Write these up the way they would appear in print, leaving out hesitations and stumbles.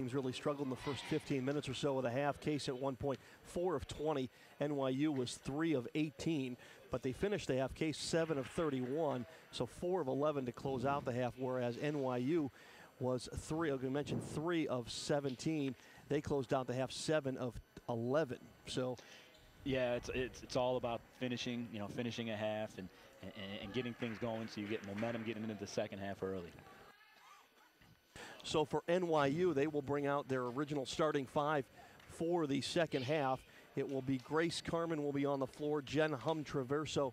teams really struggled in the first 15 minutes or so of the half. Case at one point 4 of 20. NYU was 3 of 18, but they finished the half. Case 7 of 31, so 4 of 11 to close out the half, whereas NYU was 3 of 17. They closed out the half 7 of 11. So yeah, it's all about finishing, finishing a half and getting things going so you get momentum getting into the second half early. So for NYU, they will bring out their original starting 5 for the second half. It will be Grace Carmen will be on the floor, Jen Hum-Traverso,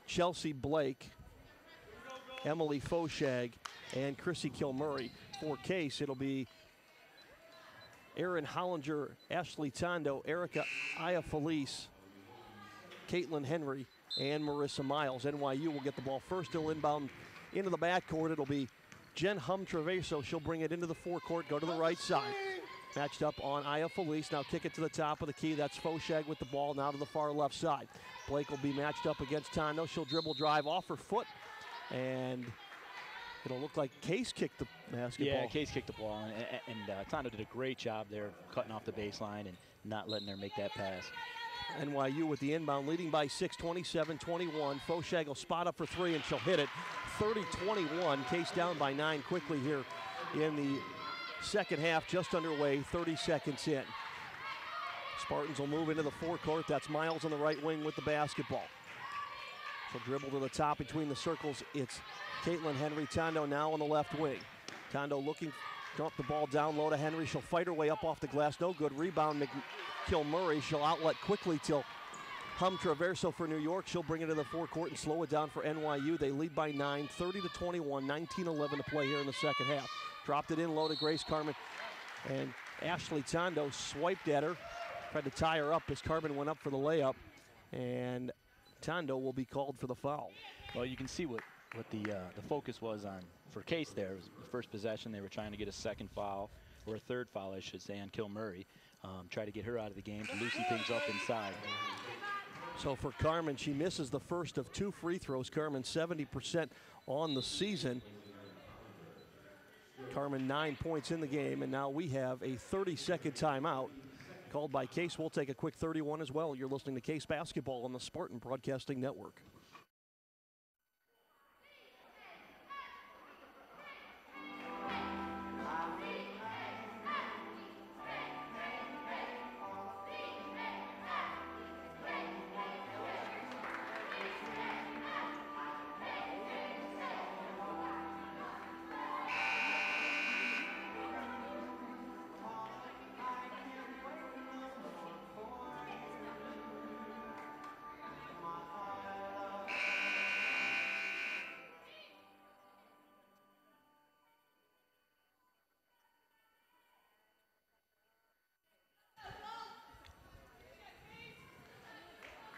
Chelsea Blake, Emily Foshag, and Chrissy Kilmurray. For Case, it'll be Erin Hollinger, Ashley Tondo, Erica Iafelice, Caitlin Henry, and Marissa Miles. NYU will get the ball first. It'll inbound into the backcourt. It'll be Jen Hum-Traverso. She'll bring it into the forecourt, go to the right side. Matched up on Iafelice. Now kick it to the top of the key. That's Foshag with the ball now to the far left side. Blake will be matched up against Tondo. She'll dribble drive off her foot, and it'll look like Case kicked the basketball. Yeah, Case kicked the ball, and Tondo did a great job there cutting off the baseline and not letting her make that pass. NYU with the inbound, leading by 6, 27-21. Foshag will spot up for 3, and she'll hit it. 30-21. Case down by 9 quickly here in the second half, just underway, 30 seconds in. Spartans will move into the forecourt. That's Miles on the right wing with the basketball. She'll dribble to the top between the circles. It's Caitlin Henry. Tondo now on the left wing. Tondo looking, dump the ball down low to Henry. She'll fight her way up off the glass. No good. Rebound, Kilmurray. She'll outlet quickly till Hum-Traverso for New York. She'll bring it to the forecourt and slow it down for NYU. They lead by 9, 30-21, 19-11 to play here in the second half. Dropped it in low to Grace Carmen, and Ashley Tondo swiped at her, tried to tie her up as Carmen went up for the layup, and Tondo will be called for the foul. Well, you can see what the focus was on for Case there. It was the first possession. They were trying to get a second foul, or a third foul, I should say, on Kilmurray. Try to get her out of the game to loosen things up inside. So for Carmen, she misses the first of 2 free throws. Carmen 70% on the season. Carmen 9 points in the game, and now we have a 30-second timeout called by Case. We'll take a quick 31 as well. You're listening to Case Basketball on the Spartan Broadcasting Network.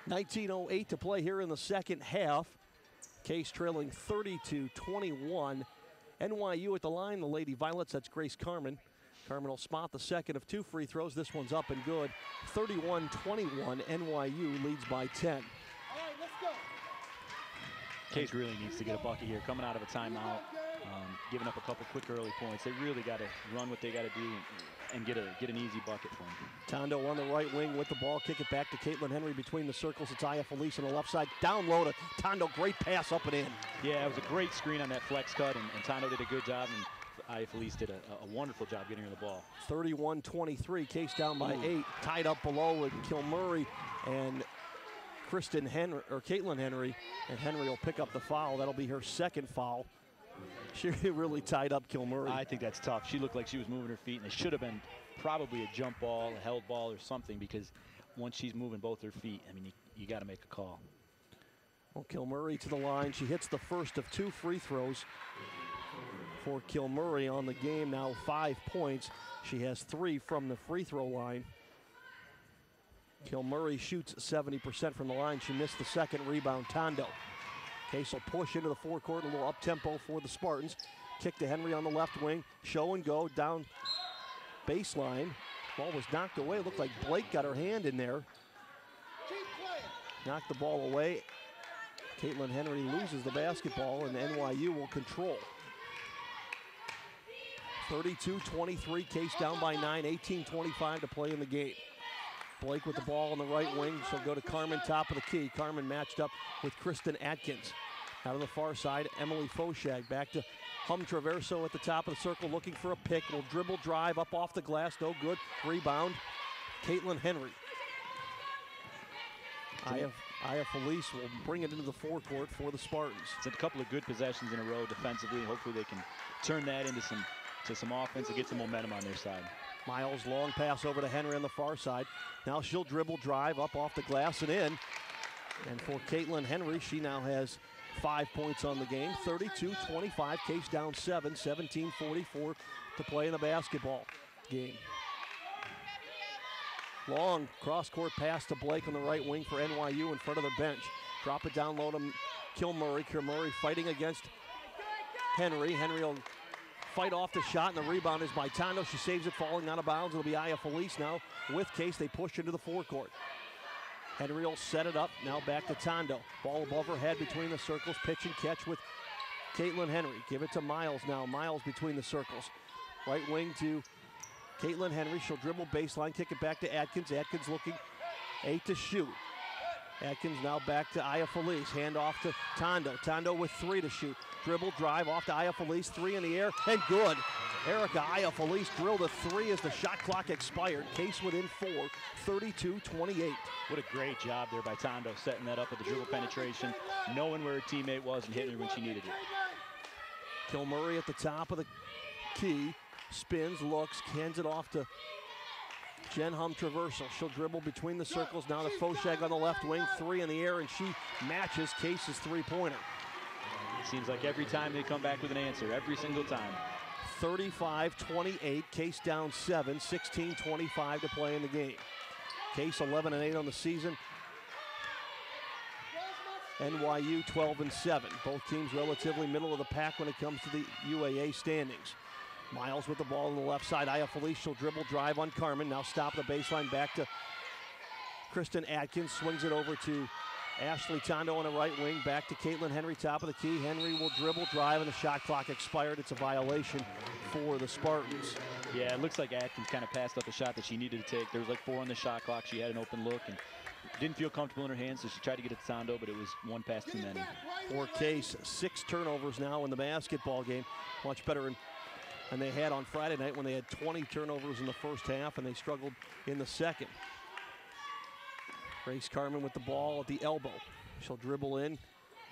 .1908 to play here in the second half. Case trailing 30-21. NYU at the line, the Lady Violets, that's Grace Carmen. Carmen will spot the second of 2 free throws. This one's up and good. 31-21, NYU leads by 10. All right, let's go. Case really needs to get a bucket here, coming out of a timeout, giving up a couple quick early points. They really got to run what they got to do and get an easy bucket for them. Tondo on the right wing with the ball. Kick it back to Caitlin Henry between the circles. It's Iafelice on the left side. Down low to Tondo. Great pass up and in. Yeah, it was a great screen on that flex cut, and Tondo did a good job, and Iafelice did a wonderful job getting her the ball. 31-23. Case down by 8. Tied up below with Kilmurray and Caitlin Henry, and Henry will pick up the foul. That'll be her second foul. She really tied up Kilmurray. I think that's tough. She looked like she was moving her feet, and it should have been probably a jump ball, a held ball, or something, because once she's moving both her feet, I mean, you got to make a call. Well, Kilmurray to the line. She hits the first of 2 free throws for Kilmurray on the game. Now 5 points. She has 3 from the free throw line. Kilmurray shoots 70% from the line. She missed the second rebound. Tondo. Case will push into the forecourt, a little up-tempo for the Spartans. Kick to Henry on the left wing. Show and go down baseline. Ball was knocked away. Looked like Blake got her hand in there. Knocked the ball away. Caitlin Henry loses the basketball, and NYU will control. 32-23, Case down by 9, 18-25 to play in the game. Blake with the ball on the right wing. She'll go to Carmen, top of the key. Carmen matched up with Kristen Atkins. Out of the far side, Emily Foshag back to Traverso at the top of the circle looking for a pick. Will dribble, drive, up off the glass, no good. Rebound, Caitlin Henry. Aya Felice will bring it into the forecourt for the Spartans. It's a couple of good possessions in a row defensively. Hopefully they can turn that into some offense and get some momentum on their side. Miles, long pass over to Henry on the far side. Now she'll dribble, drive, up off the glass and in. And for Caitlin Henry, she now has 5 points on the game. 32-25, Case down 7, 17-44 to play in the basketball game. Long cross-court pass to Blake on the right wing for NYU in front of the bench. Drop it down low to Kilmurray. Kilmurray fighting against Henry. Henry will fight off the shot, and the rebound is by Tondo. She saves it, falling out of bounds. It'll be Aya Felice now with Case. They push into the forecourt. Henry will set it up. Now back to Tondo. Ball above her head between the circles. Pitch and catch with Caitlin Henry. Give it to Miles now. Miles between the circles. Right wing to Caitlin Henry. She'll dribble baseline, kick it back to Atkins. Atkins looking 8 to shoot. Atkins now back to Aya Felice. Hand off to Tondo. Tondo with 3 to shoot. Dribble, drive off to Aya Felice. 3 in the air, and good. Erica Aya Felice drilled a 3 as the shot clock expired. Case within 4, 32-28. What a great job there by Tondo, setting that up with the dribble penetration, knowing where her teammate was and hitting her when she needed it. Kilmurray at the top of the key. Spins, looks, hands it off to Jen Traversal. She'll dribble between the circles. Now to Foshag on the left wing. 3 in the air, and she matches Case's three-pointer. Seems like every time they come back with an answer, every single time. 35-28, Case down 7, 16-25 to play in the game. Case 11-8 on the season. NYU 12-7. Both teams relatively middle of the pack when it comes to the UAA standings. Miles with the ball on the left side. Aya Felice, she'll dribble, drive on Carmen. Now stop the baseline, back to Kristen Atkins. Swings it over to Ashley Tondo on the right wing. Back to Caitlin Henry, top of the key. Henry will dribble, drive, and the shot clock expired. It's a violation for the Spartans. Yeah, it looks like Atkins kind of passed up a shot that she needed to take. There was like 4 on the shot clock. She had an open look and didn't feel comfortable in her hands, so she tried to get it to Tondo, but it was 1 pass too many. For Case, 6 turnovers now in the basketball game. Much better than they had on Friday night when they had 20 turnovers in the first half and they struggled in the second. Grace Carmen with the ball at the elbow. She'll dribble in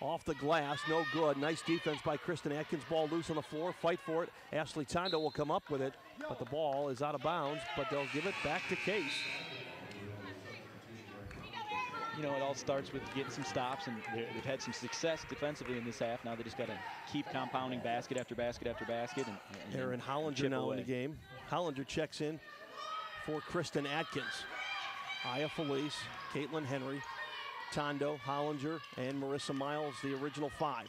off the glass, no good. Nice defense by Kristen Atkins. Ball loose on the floor, fight for it. Ashley Tondo will come up with it, but the ball is out of bounds, but they'll give it back to Case. You know, it all starts with getting some stops, and they've had some success defensively in this half. Now they just got to keep compounding basket after basket after basket. And Erin Hollinger now in the game. Hollinger checks in for Kristen Atkins. Aya Felice, Caitlin Henry, Tondo, Hollinger, and Marissa Miles, the original 5.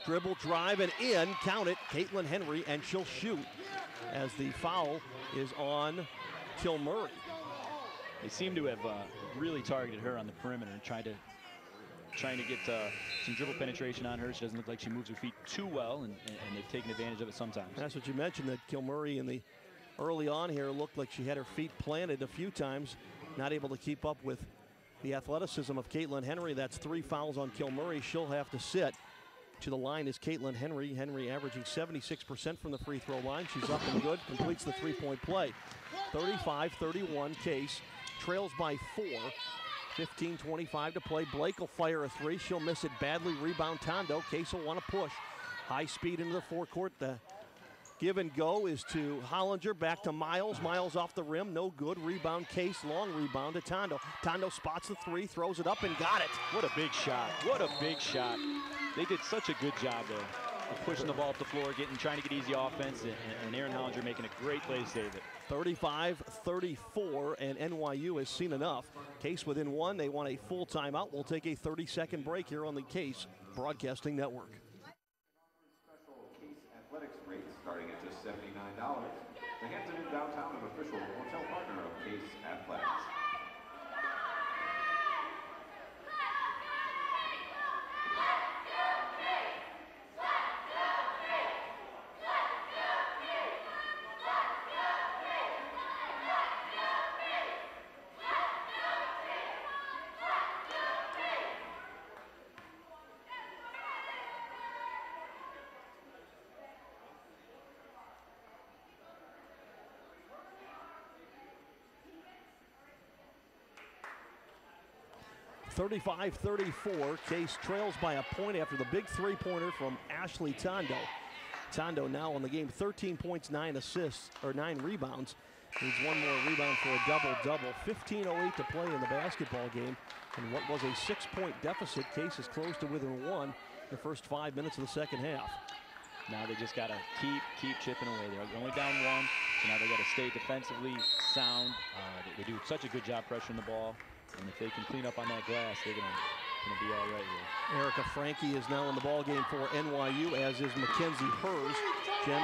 Dribble, drive, and in. Count it, Caitlin Henry, and she'll shoot as the foul is on Kilmurray. They seem to have really targeted her on the perimeter and trying to get some dribble penetration on her. She doesn't look like she moves her feet too well, and they've taken advantage of it sometimes. That's what you mentioned, that Kilmurray in the early on here looked like she had her feet planted a few times, not able to keep up with the athleticism of Caitlin Henry. That's 3 fouls on Kilmurray. She'll have to sit. To the line is Caitlin Henry. Henry averaging 76% from the free throw line. She's up and good, completes the 3-point play. 35-31, Case trails by 4. 15-25 to play. Blake will fire a 3. She'll miss it badly. Rebound Tondo. Case will want to push. High speed into the forecourt. The give and go is to Hollinger. Back to Miles. Miles off the rim. No good. Rebound Case. Long rebound to Tondo. Tondo spots the 3. Throws it up and got it. What a big shot. What a big shot. They did such a good job there of pushing the ball up the floor, trying to get easy offense, and Erin Hollinger making a great play to save it. 35-34, and NYU has seen enough. Case within 1. They want a full timeout. We'll take a 30-second break here on the Case Broadcasting Network. Special Case athletics rates starting at just $79. The Hampton Inn Downtown, an official hotel partner of Case Athletics. 35-34. Case trails by a point after the big three-pointer from Ashley Tondo. Tondo now on the game, 13 points, 9 assists, or 9 rebounds. Needs one more rebound for a double-double. 15:08 to play in the basketball game. And what was a 6-point deficit, Case is close to within one the first 5 minutes of the second half. Now they just got to keep chipping away. They're only down one, so now they got to stay defensively sound. They do such a good job pressuring the ball, and if they can clean up on that glass, they're gonna be all right here. Erica Frankie is now in the ball game for NYU, as is Mackenzie Hers. Jen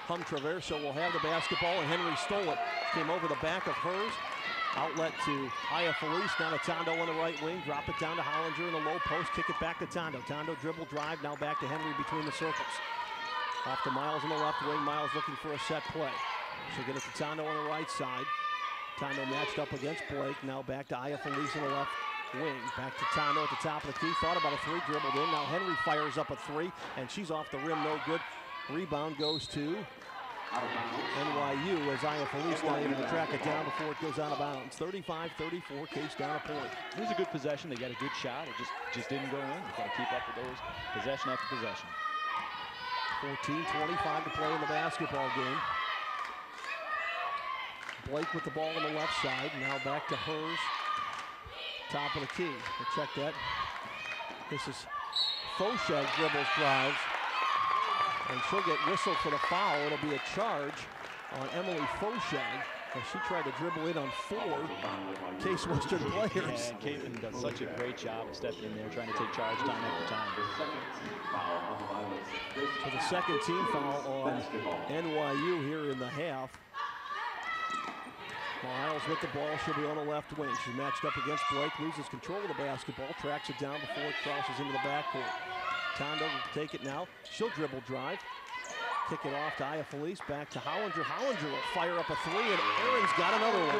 Hum-Traverso will have the basketball, and Henry stole it. Came over the back of Hers. Outlet to Aya Felice, now to Tondo on the right wing. Drop it down to Hollinger in the low post. Kick it back to Tondo. Tondo dribble drive, now back to Henry between the circles. Off to Miles on the left wing. Miles looking for a set play. She'll get it to Tondo on the right side. Tondo matched up against Blake. Now back to Aya Felice on the left wing. Back to Tondo at the top of the key. Thought about a three, dribbled in. Now Henry fires up a three, and she's off the rim, no good. Rebound goes to NYU as Aya Felice not able to track it down before it goes out of bounds. 35-34, Case down a point. It was a good possession. They got a good shot. It just didn't go in. They got to keep up with those possession after possession. 14:25 to play in the basketball game. Blake with the ball on the left side. Now back to Hers. Top of the key. We'll check that. This is Foshag dribbles, drives. And she'll get whistled for the foul. It'll be a charge on Emily Foshag as she tried to dribble in on 4 Case Western players. And Caitlin does such a great job of stepping in there, trying to take charge time after time. So the second team foul on NYU here in the half. Miles with the ball, she'll be on the left wing. She's matched up against Blake, loses control of the basketball, tracks it down before it crosses into the backcourt. Tondo will take it now. She'll dribble drive. Kick it off to Aya Felice, back to Hollinger. Hollinger will fire up a three, and Aaron's got another one.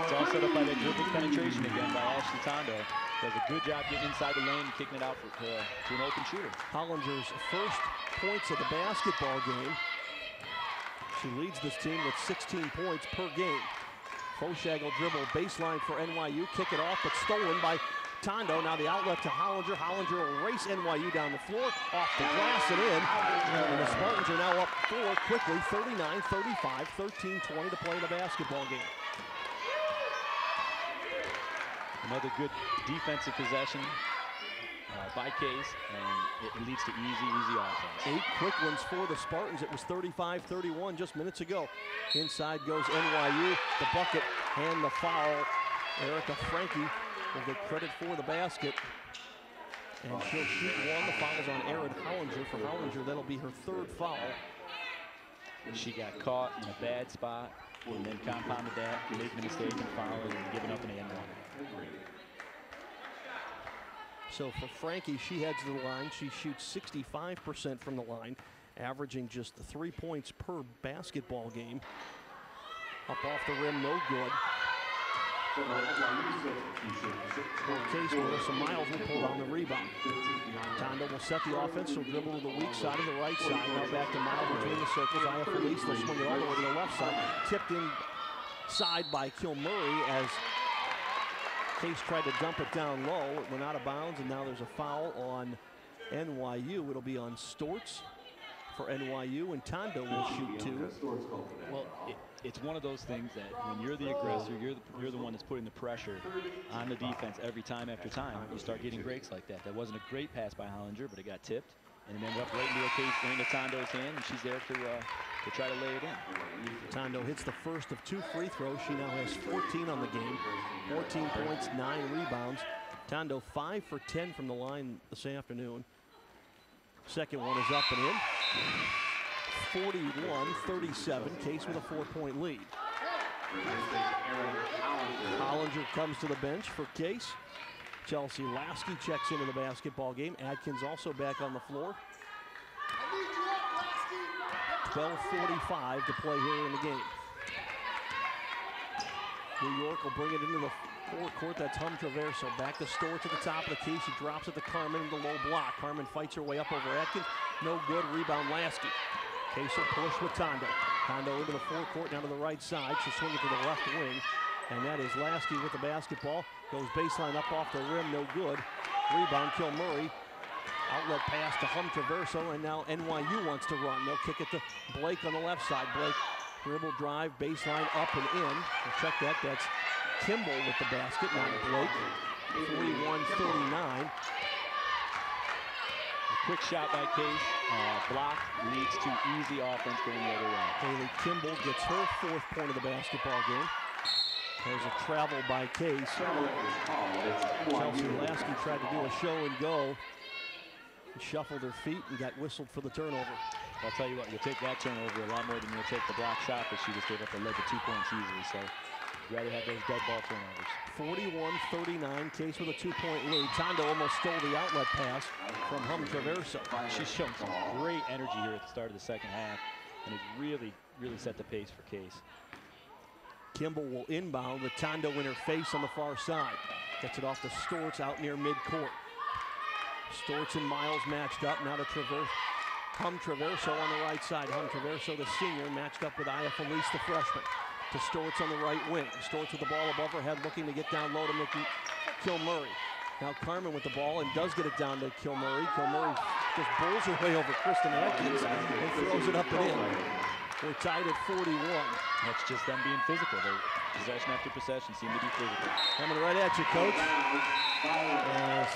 It's all set up by that dribbling penetration again by Ashley Tondo. Does a good job getting inside the lane and kicking it out to an open shooter. Hollinger's first points of the basketball game. She leads this team with 16 points per game. Foshag will dribble baseline for NYU, kick it off, but stolen by Tondo. Now the outlet to Hollinger. Hollinger will race NYU down the floor, off the glass and in. And the Spartans are now up 4 quickly, 39-35, 13-20 to play the basketball game. Another good defensive possession by Case, and it leads to easy offense. 8 quick ones for the Spartans. It was 35-31 just minutes ago. Inside goes NYU, the bucket and the foul. Erica Frankie will get credit for the basket, and she'll shoot one. The foul's on Erin Hollinger. For Hollinger, that'll be her 3rd foul. She got caught in a bad spot and then compounded that, making a mistake and fouling and giving up an and-one. So for Frankie, she heads to the line. She shoots 65% from the line, averaging just 3 points per basketball game. Up off the rim, no good. Case Melissa Miles will pull down the rebound. Tondo will set the offense. She'll dribble to the weak side of the right side. Now back to Miles between the circles. Aya Felice will swing it all the way to the left side. Tipped inside by Kilmurray as Case tried to dump it down low. It went out of bounds, and now there's a foul on NYU. It'll be on Stortz for NYU, and Tondo will shoot 2. Well, it's one of those things that when you're the aggressor, you're the one that's putting the pressure on the defense every time after time. You start getting breaks like that. That wasn't a great pass by Hollinger, but it got tipped, and it ended up right into Tondo's hand, and she's there to try to lay it in. Tondo hits the first of 2 free throws. She now has 14 on the game, 14 points, 9 rebounds. Tondo 5 for 10 from the line this afternoon. Second one is up and in. 41-37, Case with a 4-point lead. Hollinger comes to the bench for Case. Chelsea Lasky checks into the basketball game. Adkins also back on the floor. 12:45 to play here in the game. New York will bring it into the forecourt. That's Hum-Traverso. Back to Stortz at the top of the key. She drops it to Carmen in the low block. Carmen fights her way up over Atkins. No good. Rebound Lasky. Case will push with Tondo. Tondo into the forecourt, down to the right side. She'll swing it to the left wing. and that is Lasky with the basketball. Goes baseline up off the rim, no good. Rebound, Kilmurray. Outlet pass to Traverso, and now NYU wants to run. They'll kick it to Blake on the left side. Blake, dribble drive, baseline up and in. We'll check that. That's Kimball with the basket, not Blake. 41-39. Quick shot by Case, block leads to easy offense going the other way. Haley Kimball gets her 4th point of the basketball game. There's a travel by Case. Chelsea Lasky tried to do a show and go. He shuffled her feet and got whistled for the turnover. I'll tell you what, you'll take that turnover a lot more than you'll take the block shot that she just gave up that led to 2 points easily. So you'd rather have those dead ball turnovers. 41-39, Case with a 2-point lead. Tondo almost stole the outlet pass from Traverso. She's shown some great energy here at the start of the second half, and has really set the pace for Case. Kimball will inbound with Tondo in her face on the far side. Gets it off to Stortz out near midcourt. Stortz and Miles matched up. Now to Traverso on the right side. Traverso, the senior, matched up with Aya Felice, the freshman. To Stortz on the right wing. Stortz with the ball above her head, looking to get down low to Kilmurray. Now Carmen with the ball and does get it down to Kilmurray. Kilmurray just bowls her way over Kristen Atkins and throws it up and in. We're tied at 41. That's just them being physical. They possession after possession seem to be physical. Coming right at you, Coach. As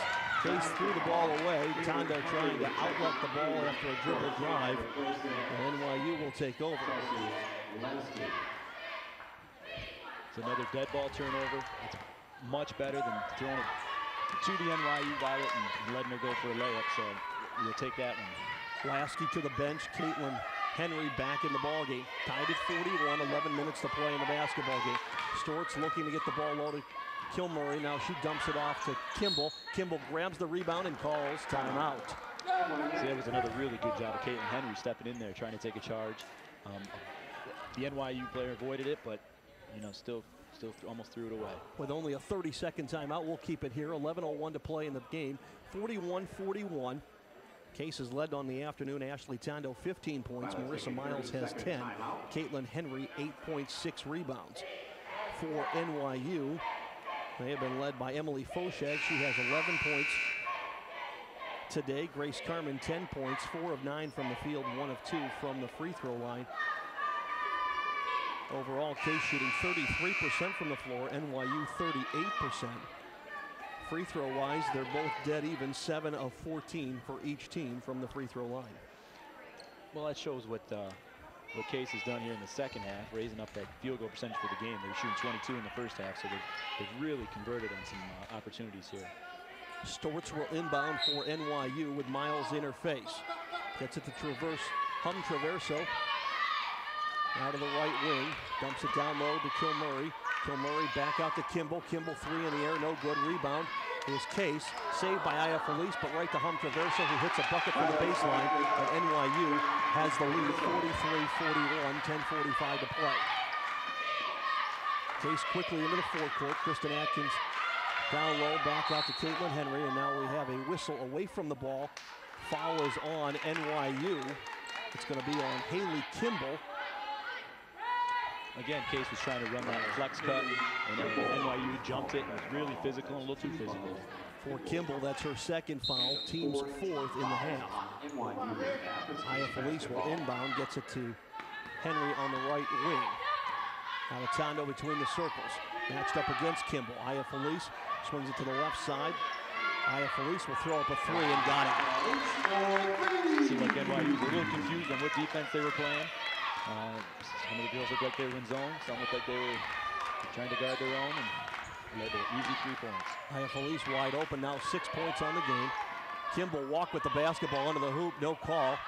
Case threw the ball away. Tondo trying to outlet the ball after a dribble drive. And NYU will take over. It's another dead ball turnover. It's much better than throwing it to the NYU Violet and letting her go for a layup. So you'll take that one. Lasky to the bench. Caitlin Henry back in the ball game. Tied at 41, 11 minutes to play in the basketball game. Stortz looking to get the ball low to Kilmurray. Now she dumps it off to Kimball. Kimball grabs the rebound and calls timeout. See, that was another really good job of Caitlin Henry stepping in there, trying to take a charge. The NYU player avoided it, but still almost threw it away. With only a 30-second timeout, we'll keep it here. 11:01 to play in the game. 41-41. Case has led on the afternoon. Ashley Tondo, 15 points. Marissa Miles has 10. Caitlin Henry, 8.6 rebounds. For NYU, they have been led by Emily Foshag. She has 11 points today. Grace Carmen, 10 points, 4 of 9 from the field, 1 of 2 from the free throw line. Overall, Case shooting 33% from the floor, NYU 38%. Free throw wise, they're both dead even, 7 of 14 for each team from the free throw line. Well, that shows what Case has done here in the second half, raising up that field goal percentage for the game. They were shooting 22 in the first half, so they've really converted on some opportunities here. Stortz will inbound for NYU with Miles in her face. Gets it to Traverso. Out of the right wing, dumps it down low to Kilmurray. Kilmurray back out to Kimball. Kimball 3 in the air, no good. Rebound is Case. Saved by Aya Felice, but right to Traverso, who hits a bucket from the baseline. And NYU has the lead, 43-41, 10:45 to play. Case quickly into the forecourt. Kristen Atkins down low, back out to Caitlin Henry, and now we have a whistle away from the ball. Foul is on NYU. It's going to be on Haley Kimball. Again, Case was trying to run that flex cut, and NYU jumped it and was really physical, a little too physical. For Kimball, that's her second foul, team's 4th in the half. Aya Felice will inbound, gets it to Henry on the right wing. Now Tondo between the circles, matched up against Kimball. Aya Felice swings it to the left side. Aya Felice will throw up a 3 and got it. Seemed like NYU was a little confused on what defense they were playing. Some of the girls looked like they were in zone. Some looked like they were trying to guard their own, and led to easy 3 points. Aya Felice wide open, now 6 points on the game. Kimball walked with the basketball under the hoop, no call.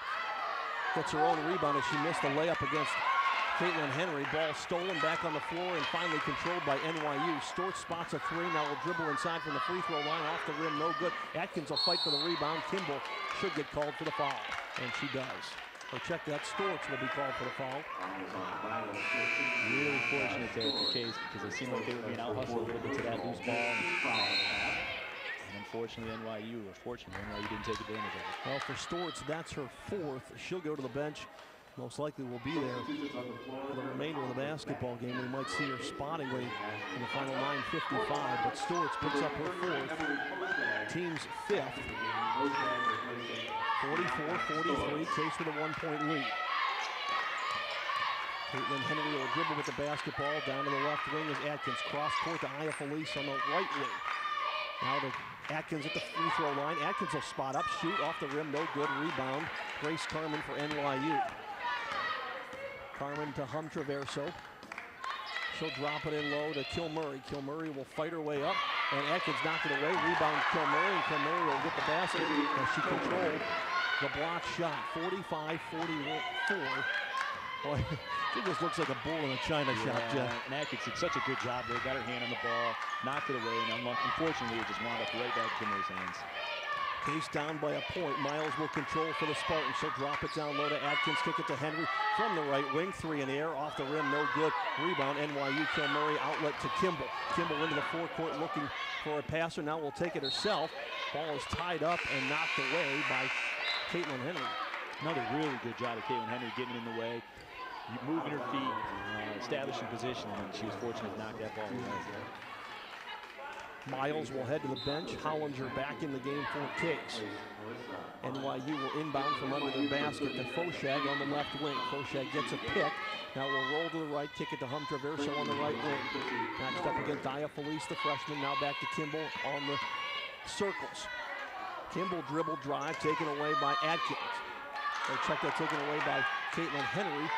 Gets her own rebound as she missed the layup against Caitlin Henry. Ball stolen back on the floor and finally controlled by NYU. Stortz spots a 3, now will dribble inside from the free throw line, off the rim, no good. Atkins will fight for the rebound. Kimball should get called for the foul, and she does. So check that, Stortz will be called for the foul. Really fortunate there for Case, because they seemed like they were being out-hustled a little bit to that loose ball. And unfortunately, NYU didn't take advantage of it. Well, for Stortz, that's her 4th. She'll go to the bench most likely will be there for the remainder of the basketball game. We might see her spottingly in the final 9:55, but Stewart's picks up her fourth, team's fifth. 44-43, Case with a 1-point lead. Caitlin Henry will dribble with the basketball down to the left wing as Atkins cross court to Aya Felice on the right wing. Now to Atkins at the free throw line. Atkins will spot up, shoot off the rim, no good. Rebound, Grace Carmen for NYU. Carmen to Traverso. She'll drop it in low to Kilmurray. Kilmurray will fight her way up, and Atkins knocked it away. Rebound Kilmurray, and Kilmurray will get the basket as she controlled the block shot. 45-44. Boy, she just looks like a bull in a china shop, Jeff. And Atkins did such a good job there. Got her hand on the ball, knocked it away, and unfortunately it just wound up right back in Kimmer's hands. Case down by a point. Miles will control for the Spartans. She'll drop it down low to Atkins, kick it to Henry from the right wing. Three in the air, off the rim, no good. Rebound, NYU. Kilmurray outlet to Kimball. Kimball into the forecourt looking for a passer. Now will take it herself. Ball is tied up and knocked away by Caitlin Henry. Another really good job of Caitlin Henry getting in the way, moving her feet, establishing position, and she was fortunate to knock that ball away. Miles will head to the bench. Hollinger back in the game for Case. NYU will inbound from under the basket to Foshag on the left wing. Foshag gets a pick. Now we'll roll to the right, kick it to Traverso on the right wing. Matched up against Aya Felice, the freshman. Now back to Kimball on the circles. Kimball dribble drive taken away by Atkins. They check that taken away by Caitlin Henry.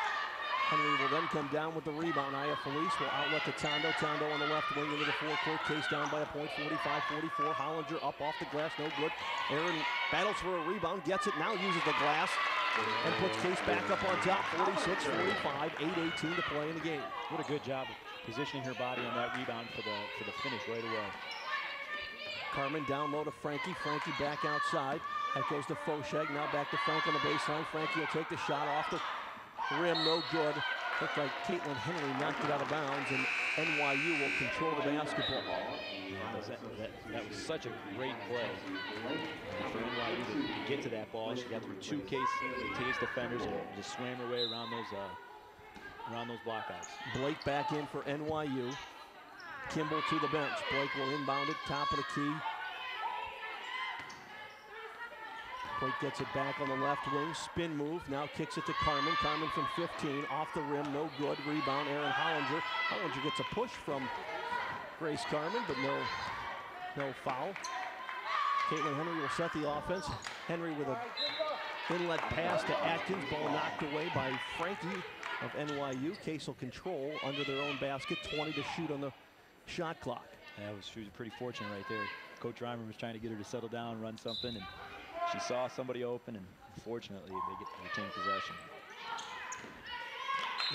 Henry will then come down with the rebound. Aya Felice will outlet to Tondo. Tondo on the left wing into the forecourt. Case down by a point, 45-44. Hollinger up off the glass, no good. Aaron battles for a rebound, gets it, now uses the glass, and puts Case back up on top, 46-45, 8:18 to play in the game. What a good job of positioning her body on that rebound for the finish right away. Carmen down low to Frankie. Frankie back outside. That goes to Foshag. Now back to Frank on the baseline. Frankie will take the shot off the rim, no good. Looked like Caitlin Henry knocked it out of bounds, and NYU will control the basketball. That was such a great play for NYU to get to that ball. She got through two Case defenders and just swam her way around those blockouts. Blake back in for NYU. Kimball to the bench. Blake will inbound it, top of the key. Blake gets it back on the left wing, spin move, now kicks it to Carmen. Carmen from 15, off the rim, no good. Rebound, Aaron Hollinger. Hollinger gets a push from Grace Carmen, but no foul. Caitlin Henry will set the offense. Henry with an inlet pass to Atkins, ball knocked away by Frankie of NYU. Case will control under their own basket, 20 to shoot on the shot clock. She was pretty fortunate right there. Coach Reimer was trying to get her to settle down, run something, and she saw somebody open, and fortunately, they get to retain possession.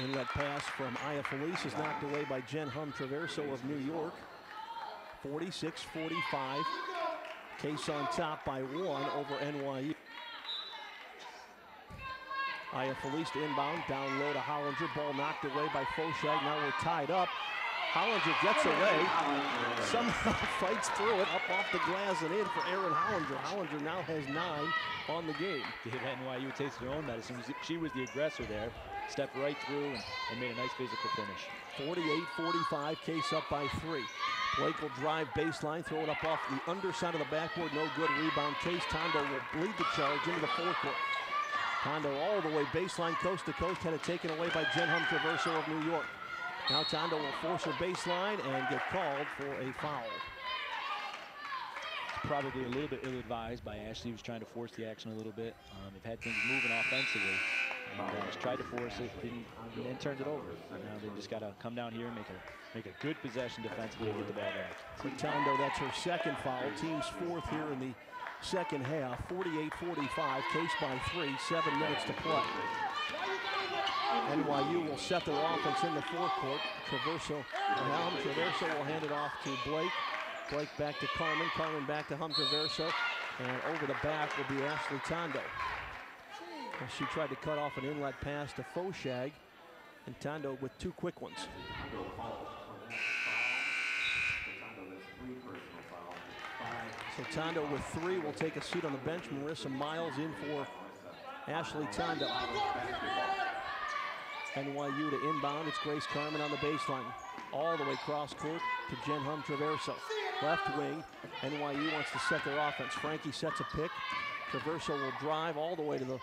Inlet pass from Aya Felice is knocked away by Jen Traverso of New York. 46-45. Case on top by 1 over NYU. Aya Felice to inbound, down low to Hollinger. Ball knocked away by Foshag. Now we're tied up. Hollinger gets away, somehow fights through it, up off the glass and in for Aaron Hollinger. Hollinger now has 9 on the game. Gave NYU a taste of their own medicine. She was the aggressor there, stepped right through and made a nice physical finish. 48-45, Case up by 3. Blake will drive baseline, throw it up off the underside of the backboard, no good. Rebound, Case. Tondo will lead the charge into the forecourt. Tondo all the way baseline, coast to coast, had it taken away by Jen Traverso of New York. Now Tondo will force her baseline and get called for a foul. It's probably a little bit ill-advised by Ashley, who's trying to force the action a little bit. They've had things moving offensively. Just tried to force it, didn't, and then turned it over. Now they just got to come down here and make a good possession defensively and get the ball back. For Tondo, that's her second foul. Team's 4th here in the second half. 48-45, Case by 3, 7 minutes to play. NYU will set their offense in the forecourt. Traverso will hand it off to Blake. Blake back to Carmen. Carmen back to Traverso. And over the back will be Ashley Tondo. She tried to cut off an inlet pass to Foshag. And Tondo with 2 quick ones. So Tondo with 3 will take a seat on the bench. Marissa Miles in for Ashley Tondo. NYU to inbound. It's Grace Carmen on the baseline. All the way cross court to Jen Traverso. Left wing, NYU wants to set their offense. Frankie sets a pick. Traverso will drive all the way to the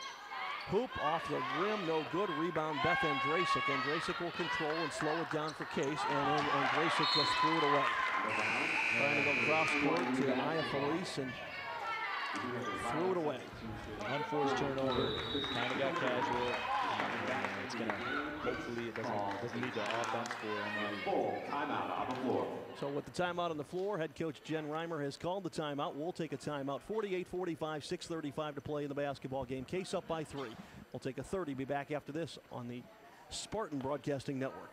hoop, off the rim, no good. Rebound, Beth Andrasic. Andrasic will control and slow it down for Case, and then Andrasic just threw it away. Trying to go cross court to Aya Felice and threw it away. Unforced turnover, kind of got casual. It's going to, hopefully it doesn't lead to offense for NYU. Full timeout on the floor. So with the timeout on the floor, head coach Jen Reimer has called the timeout. We'll take a timeout. 48-45, 6:35 to play in the basketball game. Case up by 3. We'll take a 30. Be back after this on the Spartan Broadcasting Network.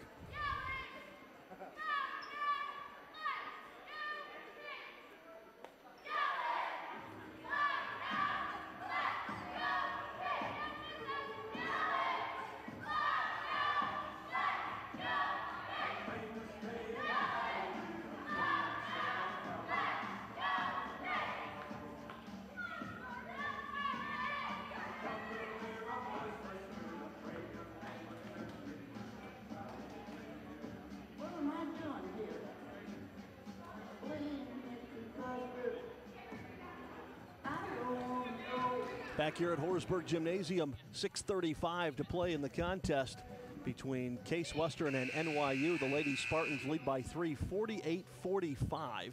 Back here at Horsburgh Gymnasium, 6:35 to play in the contest between Case Western and NYU. The Lady Spartans lead by 3, 48-45.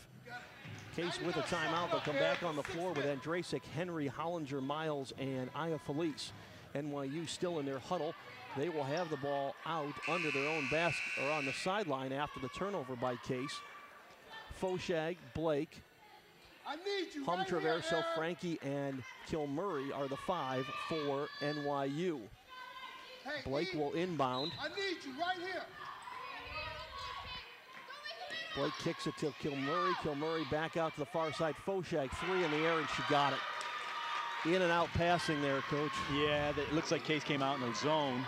Case with a timeout. They'll come back on the floor with Andrasic, Henry, Hollinger, Miles, and Aya Felice. NYU still in their huddle. They will have the ball out under their own basket, or on the sideline after the turnover by Case. Foshag, Blake, Traverso, Frankie, and Kilmurray are the 5 for NYU. Blake will inbound. I need you right here. Blake kicks it to Kilmurray. Kilmurray back out to the far side. Foshag, 3 in the air, and she got it. In and out passing there, Coach. Yeah, it looks like Case came out in the zone,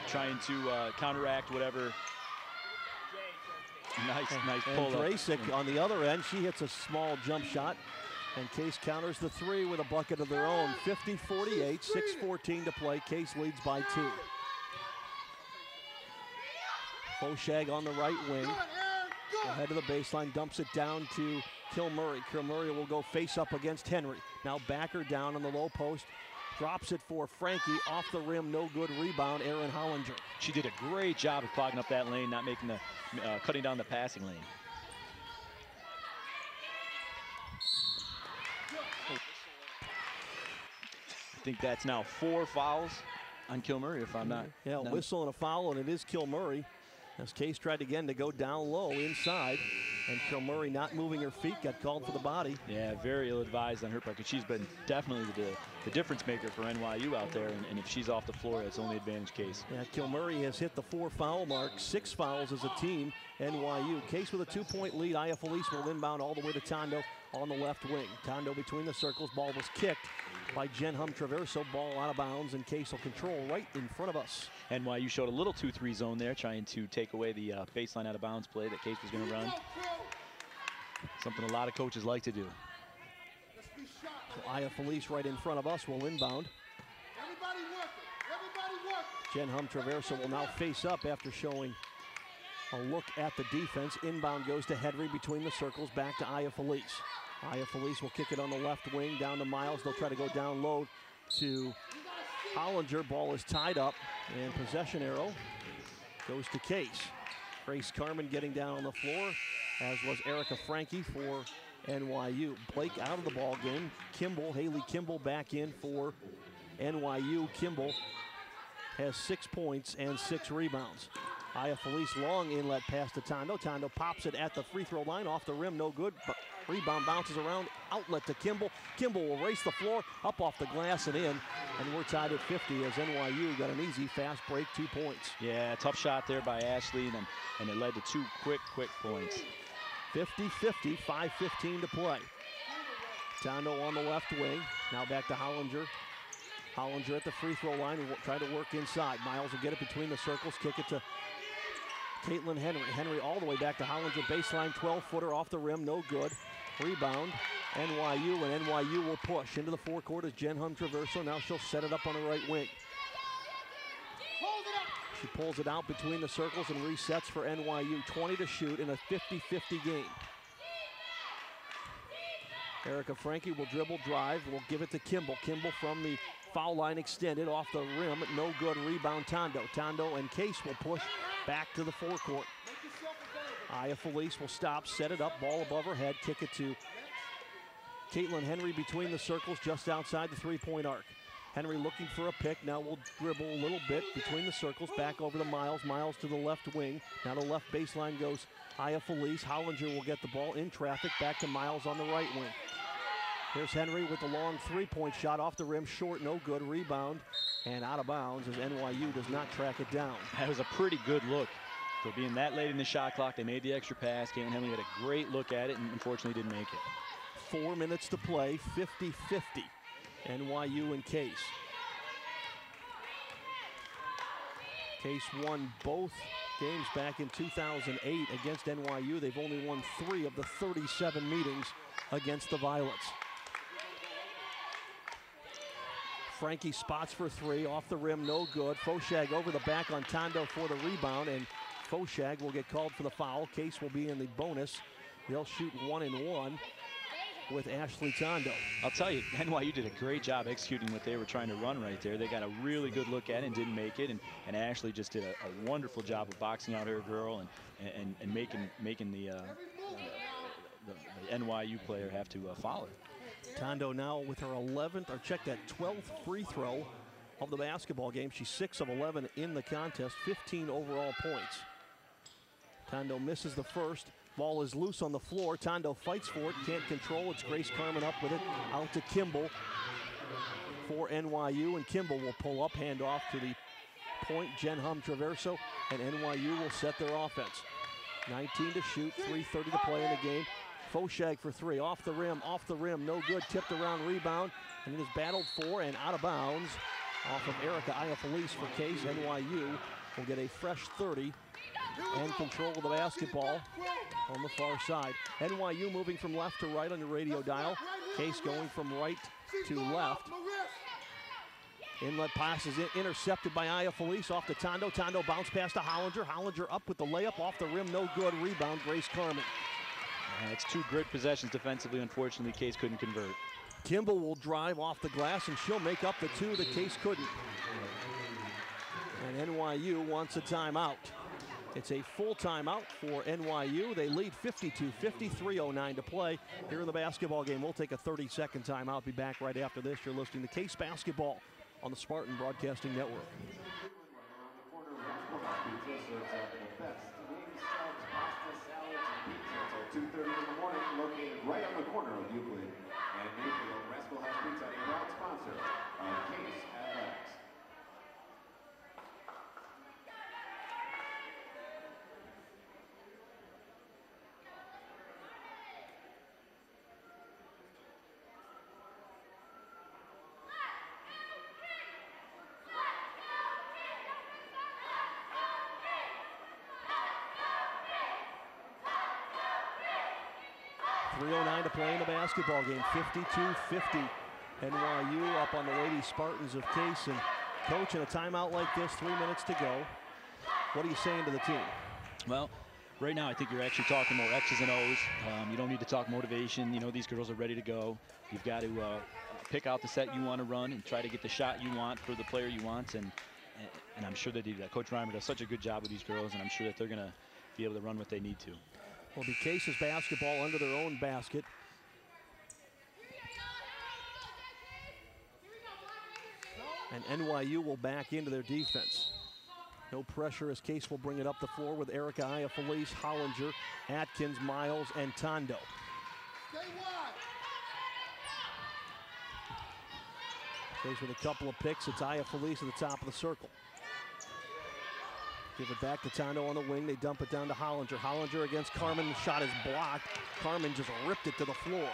trying to counteract whatever. Nice pull up. Andrasic on the other end, she hits a small jump shot, and Case counters the 3 with a bucket of their own. 50-48, 6:14 to play. Case leads by 2. Foshag on the right wing. Ahead of the baseline, dumps it down to Kilmurray. Kilmurray will go face up against Henry. Now backer down on the low post. Drops it for Frankie, off the rim, no good. Rebound, Erin Hollinger. She did a great job of clogging up that lane, not making the, cutting down the passing lane. I think that's now 4 fouls on Kilmurray, if I'm not. Yeah, whistle and a foul, and it is Kilmurray. As Case tried again to go down low inside, and Kilmurray not moving her feet, got called for the body. Yeah, very ill-advised on her part, because she's been definitely the difference maker for NYU out there, and if she's off the floor, it's only advantage Case. Yeah, Kilmurray has hit the 4 foul mark, 6 fouls as a team. NYU. Case with a 2-point lead. Aya Felice will inbound all the way to Tondo on the left wing. Tondo between the circles. Ball was kicked by Jen Traverso. Ball out of bounds, and Case will control right in front of us. NYU showed a little 2-3 zone there, trying to take away the baseline out of bounds play that Case was going to run. Something a lot of coaches like to do. So Aya Felice right in front of us will inbound. Everybody working. Jen Traverso will now face up after showing a look at the defense. Inbound goes to Henry between the circles, back to Aya Felice. Aya Felice will kick it on the left wing down to Miles. They'll try to go down low to Hollinger. Ball is tied up, and possession arrow goes to Case. Grace Carmen getting down on the floor, as was Erica Frankie for NYU. Blake out of the ball game. Haley Kimball back in for NYU. Kimball has 6 points and 6 rebounds. Aya Felice, long inlet pass to Tondo. Tondo pops it at the free throw line, off the rim, no good. But rebound bounces around, outlet to Kimball. Kimball will race the floor, up off the glass and in. And we're tied at 50 as NYU got an easy fast break, 2 points. Yeah, tough shot there by Ashley, and it led to 2 quick points. 50-50, 5:15 to play. Tondo on the left wing. Now back to Hollinger. Hollinger at the free throw line. Will try to work inside. Miles will get it between the circles, kick it to Caitlin Henry. Henry all the way back to Hollinger. Baseline 12-footer off the rim, no good. Rebound, NYU, and NYU will push into the forecourt as Jen Traverso. Now she'll set it up on the right wing. She pulls it out between the circles and resets for NYU. 20 to shoot in a 50-50 game. Erica Franke will dribble, drive, will give it to Kimball. Kimball from the foul line extended off the rim. No good. Rebound Tondo. Tondo and Case will push back to the forecourt. Aya Felice will stop, set it up, ball above her head, kick it to Caitlin Henry between the circles just outside the three-point arc. Henry looking for a pick. Now will dribble a little bit between the circles. Back over to Miles. Miles to the left wing. Now the left baseline goes Aya Felice. Hollinger will get the ball in traffic. Back to Miles on the right wing. Here's Henry with the long three-point shot off the rim. Short, no good. Rebound and out of bounds as NYU does not track it down. That was a pretty good look. For being that late in the shot clock, they made the extra pass. Caitlin Henry had a great look at it and unfortunately didn't make it. 4 minutes to play, 50-50. NYU and Case. Case won both games back in 2008 against NYU. They've only won 3 of the 37 meetings against the Violets. Franke spots for 3, off the rim, no good. Foshag over the back on Tondo for the rebound, and Foshag will get called for the foul. Case will be in the bonus. They'll shoot 1-1 with Ashley Tondo. I'll tell you, NYU did a great job executing what they were trying to run right there. They got a really good look at it and didn't make it, and Ashley just did a wonderful job of boxing out her girl and making the NYU player have to foul her. Tondo now with her 11th, or check that, 12th free throw of the basketball game. She's 6 of 11 in the contest, 15 overall points. Tondo misses the first. Ball is loose on the floor. Tondo fights for it, can't control. It's Grace Carmen up with it. Out to Kimball for NYU, and Kimball will pull up, hand off to the point, Jen Hum-Traverso, and NYU will set their offense. 19 to shoot, 3:30 to play in the game. Foshag for 3, off the rim, no good. Tipped around, rebound, and it is battled for and out of bounds off of Erica Aya Felice for Case. NYU will get a fresh 30 and control of the basketball on the far side. NYU moving from left to right on your radio dial. Case going from right to left. Inlet pass is intercepted by Aya Felice off to Tondo. Tondo bounce pass to Hollinger. Hollinger up with the layup off the rim, no good. Rebound, Grace Carmen. It's 2 great possessions defensively. Unfortunately, Case couldn't convert. Kimball will drive off the glass, and she'll make up the 2 that Case couldn't. And NYU wants a timeout. It's a full timeout for NYU. They lead 52-50, 3:09 to play here in the basketball game. We'll take a 30-second timeout. Be back right after this. You're listening to Case Basketball on the Spartan Broadcasting Network. Located right on the corner of Euclid and Mayfield. Rascal House Pizza, a proud sponsor of Case Athletics. .09 to play in the basketball game, 52-50. NYU up on the Lady Spartans of Case. And coach, in a timeout like this, 3 minutes to go, what are you saying to the team? Well, right now I think you're actually talking more X's and O's. You don't need to talk motivation. You know these girls are ready to go. You've got to pick out the set you want to run and try to get the shot you want for the player you want. And I'm sure they do that. Coach Reimer does such a good job with these girls, and I'm sure that they're going to be able to run what they need to. Will be Case's basketball under their own basket. And NYU will back into their defense. No pressure as Case will bring it up the floor with Erica Aya Felice, Hollinger, Atkins, Miles, and Tondo. Case with a couple of picks. It's Aya Felice at the top of the circle. Give it back to Tondo on the wing. They dump it down to Hollinger. Hollinger against Carmen. The shot is blocked. Carmen just ripped it to the floor.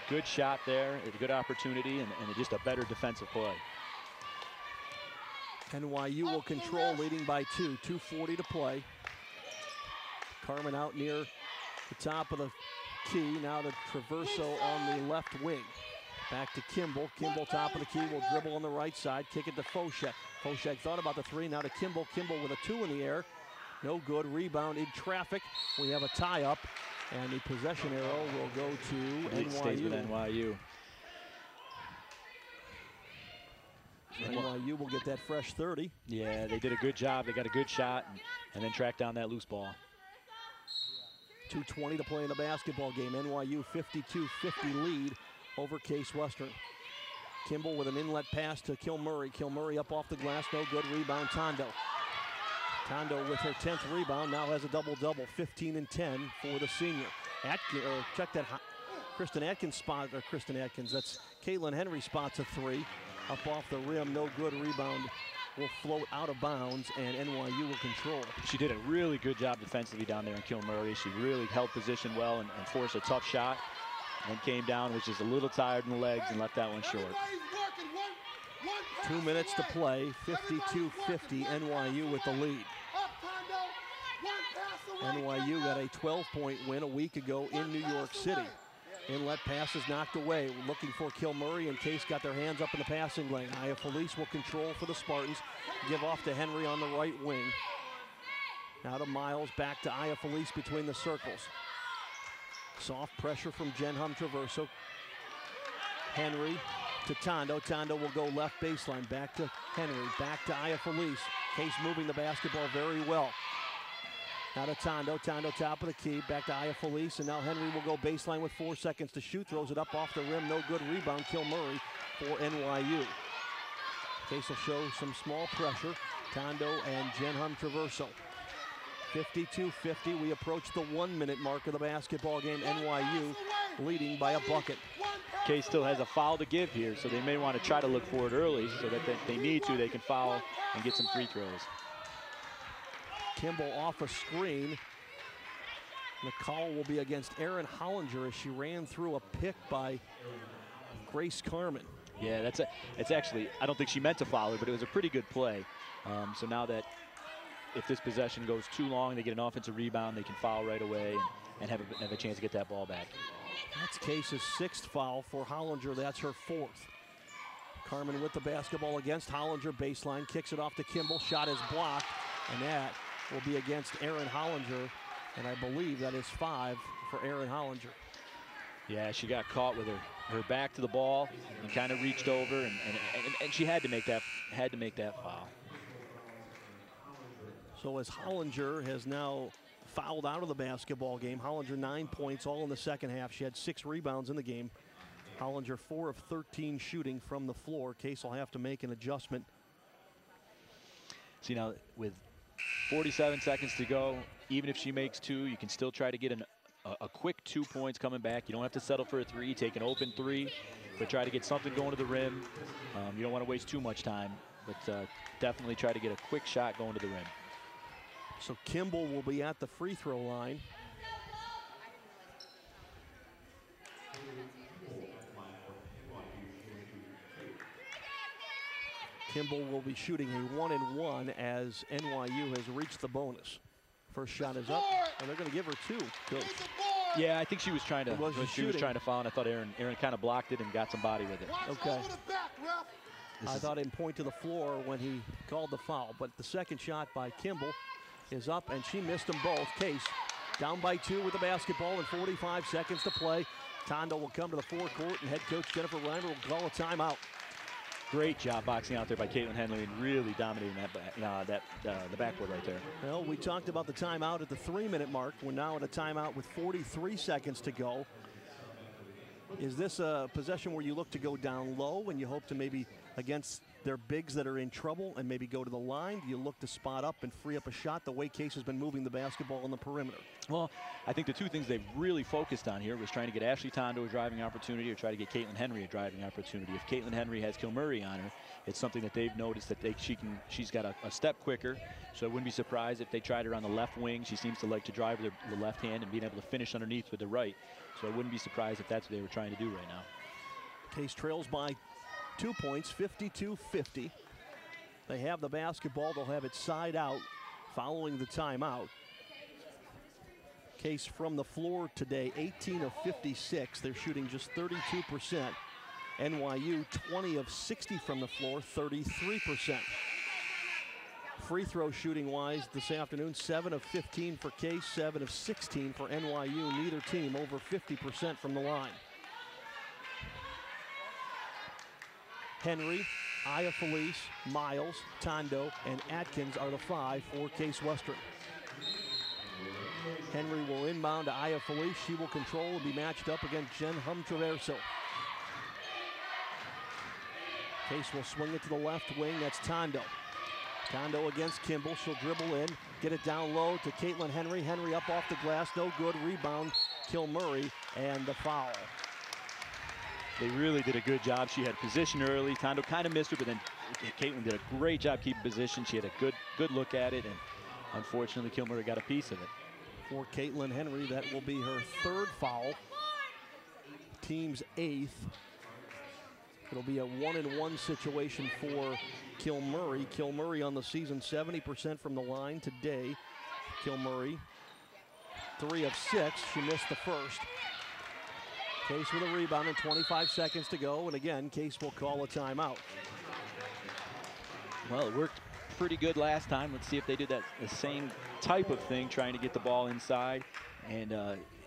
Good shot there. A good opportunity and just a better defensive play. NYU will control, leading by 2. 2:40 to play. Carmen out near the top of the key. Now to Traverso on the left wing. Back to Kimball. Kimball, top of the key, will dribble on the right side. Kick it to Foshek. Foshek thought about the three. Now to Kimball. Kimball with a 2 in the air. No good. Rebound in traffic. We have a tie-up. And the possession arrow will go to It stays with NYU. NYU. NYU will get that fresh 30. Yeah, they did a good job. They got a good shot and then tracked down that loose ball. 2:20 to play in the basketball game. NYU 52-50 lead over Case Western. Kimball with an inlet pass to Kilmurray. Kilmurray up off the glass, no good. Rebound Tondo. Tondo with her 10th rebound now has a double-double, 15 and 10 for the senior. Check that. Kristen Atkins spot, or Kristen Atkins, that's Caitlin Henry spots a three. Up off the rim, no good. Rebound will float out of bounds, and NYU will control. She did a really good job defensively down there in Kilmurray. She really held position well and forced a tough shot. And came down, was just a little tired in the legs and left that one short. 2 minutes to play, 52-50, NYU with the lead. NYU got a 12-point win a week ago in New York City. Inlet pass is knocked away. Looking for Kilmurray, and Case got their hands up in the passing lane. Aya Felice will control for the Spartans. Give off to Henry on the right wing. Now to Miles, back to Aya Felice between the circles. Soft pressure from Jen Hum-Traverso. Henry to Tondo. Tondo will go left baseline. Back to Henry. Back to Aya Felice. Case moving the basketball very well. Now to Tondo. Tondo top of the key. Back to Aya Felice. And now Henry will go baseline with 4 seconds to shoot. Throws it up off the rim. No good. Rebound. Kilmurray for NYU. Case will show some small pressure. Tondo and Jen Hum-Traverso. 52-50. We approach the 1 minute mark of the basketball game. NYU leading by a bucket. Case still has a foul to give here, so they may want to try to look for it early so that they need to, they can foul and get some free throws. Kimball off a screen. The call will be against Erin Hollinger as she ran through a pick by Grace Carmen. Yeah, it's actually, I don't think she meant to foul her, but it was a pretty good play. So now that if this possession goes too long, they get an offensive rebound, they can foul right away and have a chance to get that ball back. That's Case's 6th foul for Hollinger. That's her 4th. Carmen with the basketball against Hollinger. Baseline, kicks it off to Kimball. Shot is blocked, and that will be against Erin Hollinger. And I believe that is 5 for Erin Hollinger. Yeah, she got caught with her back to the ball and kind of reached over, and she had to make that foul. So as Hollinger has now fouled out of the basketball game, Hollinger 9 points all in the second half. She had 6 rebounds in the game. Hollinger 4 of 13 shooting from the floor. Case will have to make an adjustment. See, now with 47 seconds to go, even if she makes 2, you can still try to get a quick 2 points coming back. You don't have to settle for a 3, take an open 3, but try to get something going to the rim. You don't want to waste too much time, but definitely try to get a quick shot going to the rim. So Kimball will be at the free throw line. Kimball will be shooting a 1-and-1 as NYU has reached the bonus. First shot is up, and they're going to give her 2. Coach. Yeah, I think she was trying to. She was trying to foul, and I thought Erin kind of blocked it and got some body with it. Okay. I thought him point to the floor when he called the foul, but the second shot by Kimball is up, and she missed them both. Case down by 2 with the basketball and 45 seconds to play. Tondo will come to the forecourt, and head coach Jennifer Reimer will call a timeout. Great job boxing out there by Caitlin Henry and really dominating the backboard right there. Well, we talked about the timeout at the 3 minute mark. We're now at a timeout with 43 seconds to go. Is this a possession where you look to go down low and you hope to maybe against their bigs that are in trouble and maybe go to the line? Do you look to spot up and free up a shot the way Case has been moving the basketball on the perimeter? Well, I think the 2 things they've really focused on here was trying to get Ashley Tondo a driving opportunity or try to get Caitlin Henry a driving opportunity. If Caitlin Henry has Kilmurray on her, it's something that they've noticed that she's got a step quicker, so I wouldn't be surprised if they tried her on the left wing. She seems to like to drive with the left hand and being able to finish underneath with the right, so I wouldn't be surprised if that's what they were trying to do right now. Case trails by 2 points, 52-50. They have the basketball. They'll have it side out following the timeout. Case from the floor today, 18 of 56. They're shooting just 32%. NYU 20 of 60 from the floor, 33%. Free throw shooting wise this afternoon, 7 of 15 for Case, 7 of 16 for NYU. Neither team over 50% from the line. Henry, Iafalise, Miles, Tondo, and Atkins are the 5 for Case Western. Henry will inbound to Iafalise. She will control and be matched up against Jen Hum-Traverso. Case will swing it to the left wing. That's Tondo. Tondo against Kimball. She'll dribble in, get it down low to Caitlin Henry. Henry up off the glass, no good. Rebound, Kilmurray, and the foul. They really did a good job. She had position early. Tondo kind of missed her, but then Caitlin did a great job keeping position. She had a good look at it, and unfortunately, Kilmurray got a piece of it. For Caitlin Henry, that will be her 3rd foul. Team's 8th. It'll be a 1-and-1 situation for Kilmurray. Kilmurray on the season, 70% from the line today. Kilmurray, 3 of 6. She missed the first. Case with a rebound and 25 seconds to go. And again, Case will call a timeout. Well, it worked pretty good last time. Let's see if they did the same type of thing, trying to get the ball inside. And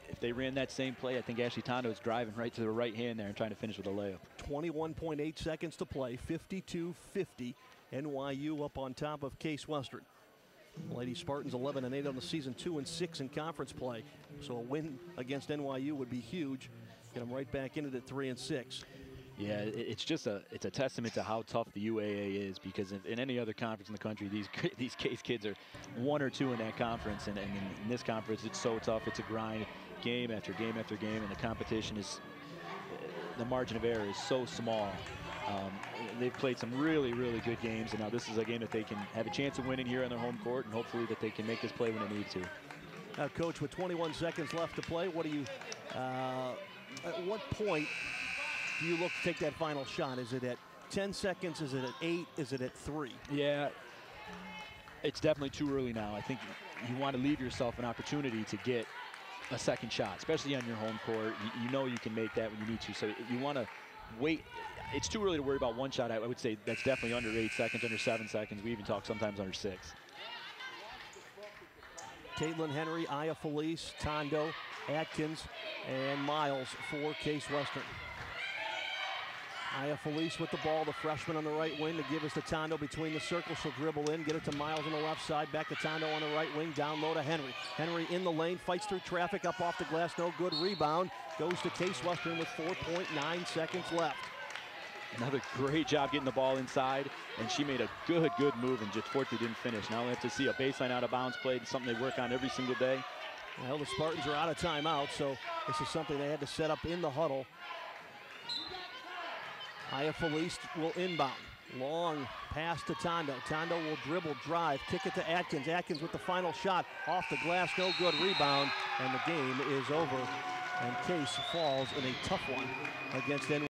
if they ran that same play, I think Ashley Tondo is driving right to the right hand there and trying to finish with a layup. 21.8 seconds to play, 52-50. NYU up on top of Case Western. Lady Spartans 11-8 on the season, 2-6 in conference play. So a win against NYU would be huge. Get them right back into it at 3-6. Yeah, it's just a testament to how tough the UAA is, because in any other conference in the country, these Case kids are 1 or 2 in that conference, and in this conference it's so tough. It's a grind, game after game after game, and the competition is, the margin of error is so small. They've played some really good games, and now this is a game that they can have a chance of winning here on their home court, and hopefully that they can make this play when they need to. Now, Coach, with 21 seconds left to play, what do you, at what point do you look to take that final shot? Is it at 10 seconds? Is it at 8? Is it at 3? Yeah, it's definitely too early now. I think you want to leave yourself an opportunity to get a second shot, especially on your home court. You know you can make that when you need to, so you want to wait. It's too early to worry about one shot. I would say that's definitely under 8 seconds, under 7 seconds. We even talk sometimes under 6. Caitlin Henry, Iafalise, Tondo, Atkins, and Miles for Case Western. Iafalise with the ball, the freshman on the right wing to give us to Tondo between the circles. She'll dribble in, get it to Miles on the left side, back to Tondo on the right wing, down low to Henry. Henry in the lane, fights through traffic, up off the glass, no good. Rebound goes to Case Western with 4.9 seconds left. Another great job getting the ball inside, and she made a good move and just fortunately didn't finish. Now we have to see a baseline out of bounds play, something they work on every single day. Well, the Spartans are out of timeout, so this is something they had to set up in the huddle. Iafalise will inbound. Long pass to Tondo. Tondo will dribble, drive, kick it to Atkins. Atkins with the final shot. Off the glass, no good. Rebound, and the game is over. And Case falls in a tough one against NYU.